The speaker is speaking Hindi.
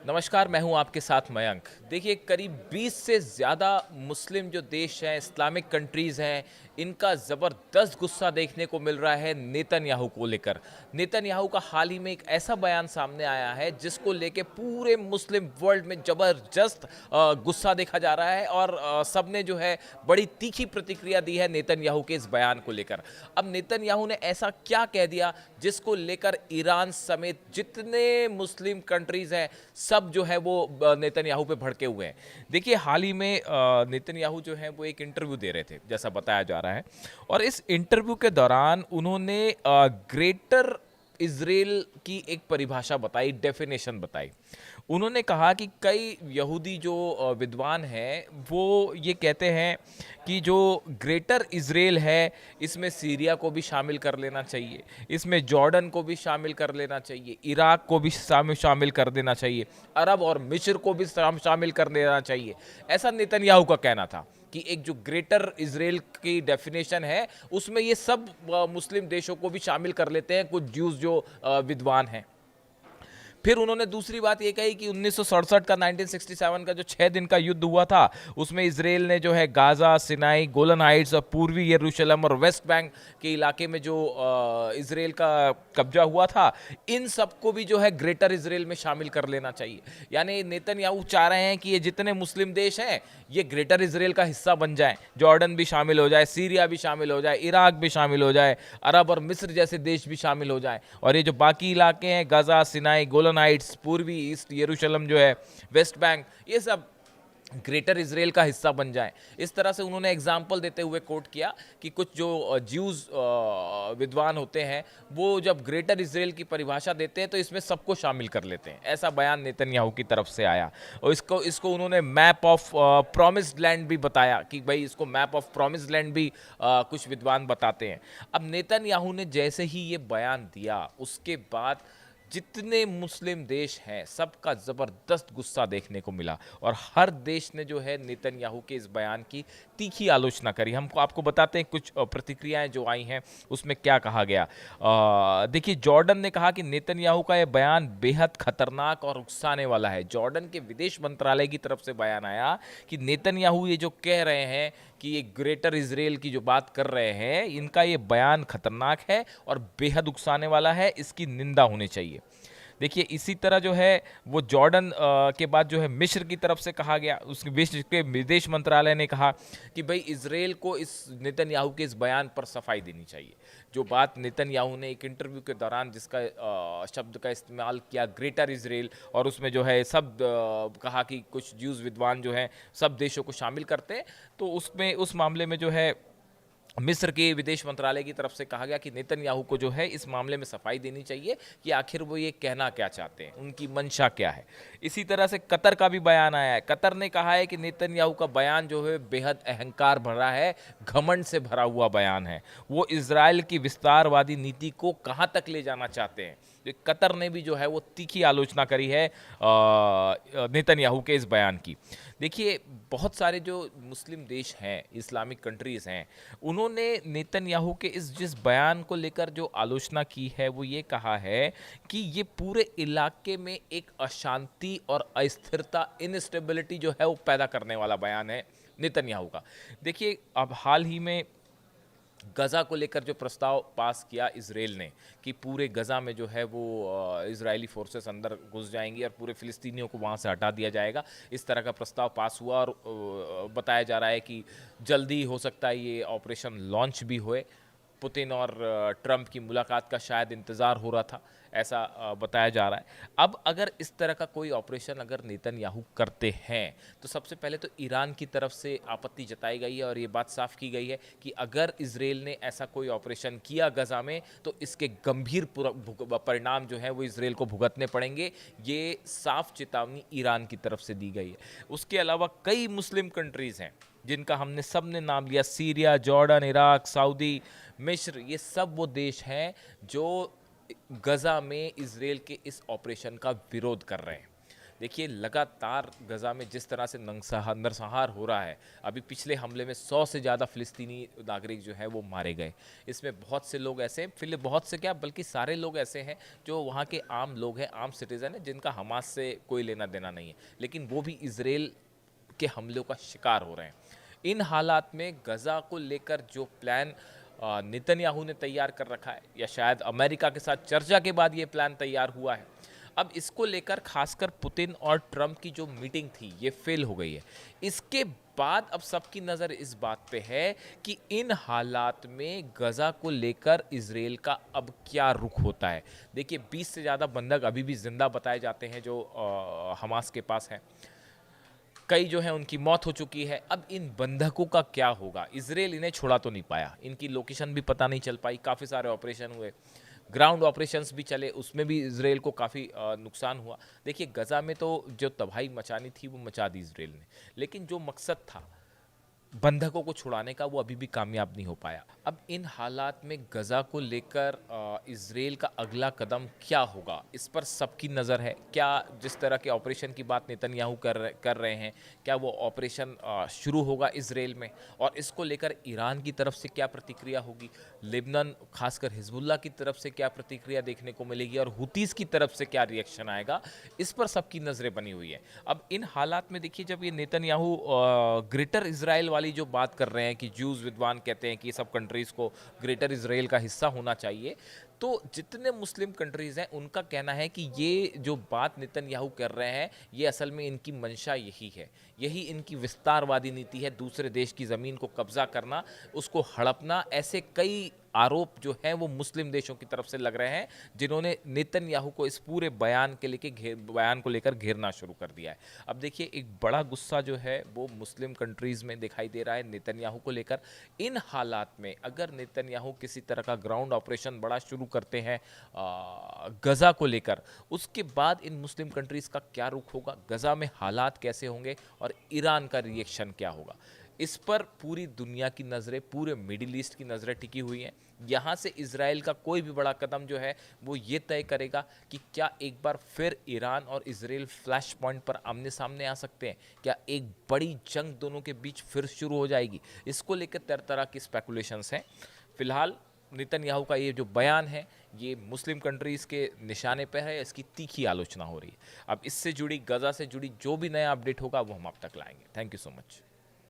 नमस्कार, मैं हूं आपके साथ मयंक। देखिए, करीब 20 से ज़्यादा मुस्लिम जो देश हैं, इस्लामिक कंट्रीज़ हैं, इनका ज़बरदस्त गुस्सा देखने को मिल रहा है नेतन्याहू को लेकर। नेतन्याहू का हाल ही में एक ऐसा बयान सामने आया है जिसको लेके पूरे मुस्लिम वर्ल्ड में ज़बरदस्त गुस्सा देखा जा रहा है और सबने जो है बड़ी तीखी प्रतिक्रिया दी है नेतन्याहू के इस बयान को लेकर। अब नेतन्याहू ने ऐसा क्या कह दिया जिसको लेकर ईरान समेत जितने मुस्लिम कंट्रीज़ हैं, सब जो है वो नेतन्याहू पे भड़के हुए हैं। देखिए, हाल ही में नेतन्याहू जो है वो एक इंटरव्यू दे रहे थे, जैसा बताया जा रहा है। और इस इंटरव्यू के दौरान उन्होंने ग्रेटर इजराइल की एक परिभाषा बताई, डेफिनेशन बताई। उन्होंने कहा कि कई यहूदी जो विद्वान हैं वो ये कहते हैं कि जो ग्रेटर इजराइल है, इसमें सीरिया को भी शामिल कर लेना चाहिए, इसमें जॉर्डन को भी शामिल कर लेना चाहिए, इराक को भी शामिल कर देना चाहिए, अरब और मिस्र को भी शामिल कर लेना चाहिए। ऐसा नेतन्याहू का कहना था कि एक जो ग्रेटर इजराइल की डेफिनेशन है उसमें ये सब मुस्लिम देशों को भी शामिल कर लेते हैं, कुछ ज्यूज जो विद्वान हैं। फिर उन्होंने दूसरी बात ये कही कि 1967 का 1967 का जो 6 दिन का युद्ध हुआ था, उसमें इसराइल ने जो है गाजा, सिनाई, गोलन हाइट्स और पूर्वी यरूशलेम और वेस्ट बैंक के इलाके में जो इसराइल का कब्जा हुआ था, इन सबको भी जो है ग्रेटर इसराइल में शामिल कर लेना चाहिए। यानी नेतन्याहू चाह रहे हैं कि ये जितने मुस्लिम देश हैं ये ग्रेटर इसराइल का हिस्सा बन जाएं, जॉर्डन भी शामिल हो जाए, सीरिया भी शामिल हो जाए, इराक भी शामिल हो जाए, अरब और मिस्र जैसे देश भी शामिल हो जाएं, और ये जो बाकी इलाके हैं गाजा, सिनाई, गोलन हाइट्स, पूर्वी ईस्ट यरूशलेम जो है, वेस्ट बैंक, ये सब ग्रेटर इसराइल का हिस्सा बन जाए। इस तरह से उन्होंने एग्जाम्पल देते हुए कोट किया कि कुछ जो ज्यूज विद्वान होते हैं वो जब ग्रेटर इसराइल की परिभाषा देते हैं तो इसमें सबको शामिल कर लेते हैं। ऐसा बयान नेतन्याहू की तरफ से आया और इसको इसको उन्होंने मैप ऑफ प्रॉमिस्ड लैंड भी बताया कि भाई इसको मैप ऑफ प्रॉमिस्ड लैंड भी कुछ विद्वान बताते हैं। अब नेतन्याहू ने जैसे ही ये बयान दिया, उसके बाद जितने मुस्लिम देश हैं सबका ज़बरदस्त गुस्सा देखने को मिला और हर देश ने जो है नेतन्याहू के इस बयान की तीखी आलोचना करी। हमको आपको बताते हैं कुछ प्रतिक्रियाएं जो आई हैं उसमें क्या कहा गया। देखिए, जॉर्डन ने कहा कि नेतन्याहू का यह बयान बेहद खतरनाक और उकसाने वाला है। जॉर्डन के विदेश मंत्रालय की तरफ से बयान आया कि नेतन्याहू ये जो कह रहे हैं कि ये ग्रेटर इसराइल की जो बात कर रहे हैं, इनका ये बयान खतरनाक है और बेहद उकसाने वाला है, इसकी निंदा होनी चाहिए। देखिए, इसी तरह जो है वो जॉर्डन के बाद जो है मिस्र की तरफ से कहा गया, उसके मिस्र के विदेश मंत्रालय ने कहा कि भाई इसराइल को इस नेतन्याहू के इस बयान पर सफाई देनी चाहिए। जो बात नेतन्याहू ने एक इंटरव्यू के दौरान जिसका शब्द का इस्तेमाल किया ग्रेटर इसराइल, और उसमें जो है सब कहा कि कुछ ज्यूज विद्वान जो हैं सब देशों को शामिल करते हैं, तो उसमें उस मामले में जो है मिस्र के विदेश मंत्रालय की तरफ से कहा गया कि नेतन्याहू को जो है इस मामले में सफाई देनी चाहिए कि आखिर वो ये कहना क्या चाहते हैं, उनकी मंशा क्या है। इसी तरह से कतर का भी बयान आया है। कतर ने कहा है कि नेतन्याहू का बयान जो है बेहद अहंकार भरा है, घमंड से भरा हुआ बयान है। वो इजराइल की विस्तारवादी नीति को कहाँ तक ले जाना चाहते हैं। तो कतर ने भी जो है वो तीखी आलोचना करी है नेतन्याहू के इस बयान की। देखिए, बहुत सारे जो मुस्लिम देश हैं, इस्लामिक कंट्रीज़ हैं, उन्होंने नेतन्याहू के इस जिस बयान को लेकर जो आलोचना की है वो ये कहा है कि ये पूरे इलाके में एक अशांति और अस्थिरता, इनस्टेबिलिटी जो है वो पैदा करने वाला बयान है नेतन्याहू का। देखिए, अब हाल ही में गज़ा को लेकर जो प्रस्ताव पास किया इसराइल ने कि पूरे गज़ा में जो है वो इजरायली फोर्सेस अंदर घुस जाएंगी और पूरे फ़िलिस्तीनियों को वहाँ से हटा दिया जाएगा, इस तरह का प्रस्ताव पास हुआ और बताया जा रहा है कि जल्दी हो सकता है ये ऑपरेशन लॉन्च भी होए। पुतिन और ट्रंप की मुलाकात का शायद इंतज़ार हो रहा था, ऐसा बताया जा रहा है। अब अगर इस तरह का कोई ऑपरेशन अगर नेतन्याहू करते हैं तो सबसे पहले तो ईरान की तरफ से आपत्ति जताई गई है और ये बात साफ की गई है कि अगर इसराइल ने ऐसा कोई ऑपरेशन किया गजा में तो इसके गंभीर परिणाम जो है वो इसराइल को भुगतने पड़ेंगे। ये साफ चेतावनी ईरान की तरफ से दी गई है। उसके अलावा कई मुस्लिम कंट्रीज़ हैं जिनका हमने सब ने नाम लिया, सीरिया, जॉर्डन, इराक, सऊदी, मिस्र, ये सब वो देश हैं जो गजा में इसराइल के इस ऑपरेशन का विरोध कर रहे हैं। देखिए लगातार गज़ा में जिस तरह से नरसंहार हो रहा है, अभी पिछले हमले में 100 से ज़्यादा फ़िलिस्तीनी नागरिक जो हैं वो मारे गए। इसमें बहुत से लोग ऐसे हैं, फिर बहुत से क्या बल्कि सारे लोग ऐसे हैं जो वहाँ के आम लोग हैं, आम सिटीज़न हैं जिनका हमास से कोई लेना-देना नहीं है। लेकिन वो भी इज़राइल के हमलों का शिकार हो रहे हैं। इन हालात में गज़ा को लेकर जो प्लान नेतन्याहू ने तैयार कर रखा है या शायद अमेरिका के साथ चर्चा के बाद ये प्लान तैयार हुआ है, अब इसको लेकर खासकर पुतिन और ट्रंप की जो मीटिंग थी ये फेल हो गई है। इसके बाद अब सबकी नज़र इस बात पे है कि इन हालात में गज़ा को लेकर इजराइल का अब क्या रुख होता है। देखिए 20 से ज़्यादा बंधक अभी भी जिंदा बताए जाते हैं जो हमास के पास हैं। कई जो है उनकी मौत हो चुकी है। अब इन बंधकों का क्या होगा? इजराइल इन्हें छोड़ा तो नहीं पाया, इनकी लोकेशन भी पता नहीं चल पाई। काफ़ी सारे ऑपरेशन हुए, ग्राउंड ऑपरेशंस भी चले, उसमें भी इजराइल को काफ़ी नुकसान हुआ। देखिए गज़ा में तो जो तबाही मचानी थी वो मचा दी इजराइल ने, लेकिन जो मकसद था बंधकों को छुड़ाने का वो अभी भी कामयाब नहीं हो पाया। अब इन हालात में गज़ा को लेकर इजराइल का अगला कदम क्या होगा, इस पर सबकी नज़र है। क्या जिस तरह के ऑपरेशन की बात नेतन्याहू कर रहे हैं, क्या वो ऑपरेशन शुरू होगा इजराइल में, और इसको लेकर ईरान की तरफ से क्या प्रतिक्रिया होगी, लेबनान खासकर हिजबुल्लाह की तरफ से क्या प्रतिक्रिया देखने को मिलेगी, और हुतीस की तरफ से क्या रिएक्शन आएगा, इस पर सबकी नज़रें बनी हुई है। अब इन हालात में देखिए जब ये नेतन्याहू ग्रेटर इजराइल वाली जो बात कर रहे हैं कि ज्यूज विद्वान कहते हैं कि सब कंट्रीज़ को ग्रेटर इजराइल का हिस्सा होना चाहिए, तो जितने मुस्लिम कंट्रीज़ हैं उनका कहना है कि ये जो बात नेतन्याहू कर रहे हैं ये असल में इनकी मंशा यही है, यही इनकी विस्तारवादी नीति है। दूसरे देश की ज़मीन को कब्जा करना, उसको हड़पना, ऐसे कई आरोप जो हैं वो मुस्लिम देशों की तरफ से लग रहे हैं जिन्होंने नेतन्याहू को इस पूरे बयान को लेकर घेरना शुरू कर दिया है। अब देखिए एक बड़ा गुस्सा जो है वो मुस्लिम कंट्रीज़ में दिखाई दे रहा है नेतन्याहू को लेकर। इन हालात में अगर नेतन्याहू किसी तरह का ग्राउंड ऑपरेशन बड़ा शुरू करते हैं गज़ा को लेकर, उसके बाद इन मुस्लिम कंट्रीज़ का क्या रुख होगा, गज़ा में हालात कैसे होंगे और ईरान का रिएक्शन क्या होगा, इस पर पूरी दुनिया की नज़रें, पूरे मिडिल ईस्ट की नज़रें टिकी हुई हैं। यहाँ से इजराइल का कोई भी बड़ा कदम जो है वो ये तय करेगा कि क्या एक बार फिर ईरान और इजराइल फ्लैश पॉइंट पर आमने सामने आ सकते हैं, क्या एक बड़ी जंग दोनों के बीच फिर शुरू हो जाएगी। इसको लेकर तरह तरह की स्पेकुलेशंस हैं। फिलहाल नेतन्याहू का ये जो बयान है ये मुस्लिम कंट्रीज़ के निशाने पर है, इसकी तीखी आलोचना हो रही है। अब इससे जुड़ी, गज़ा से जुड़ी जो भी नया अपडेट होगा वो हम आप तक लाएंगे। Thank you so much.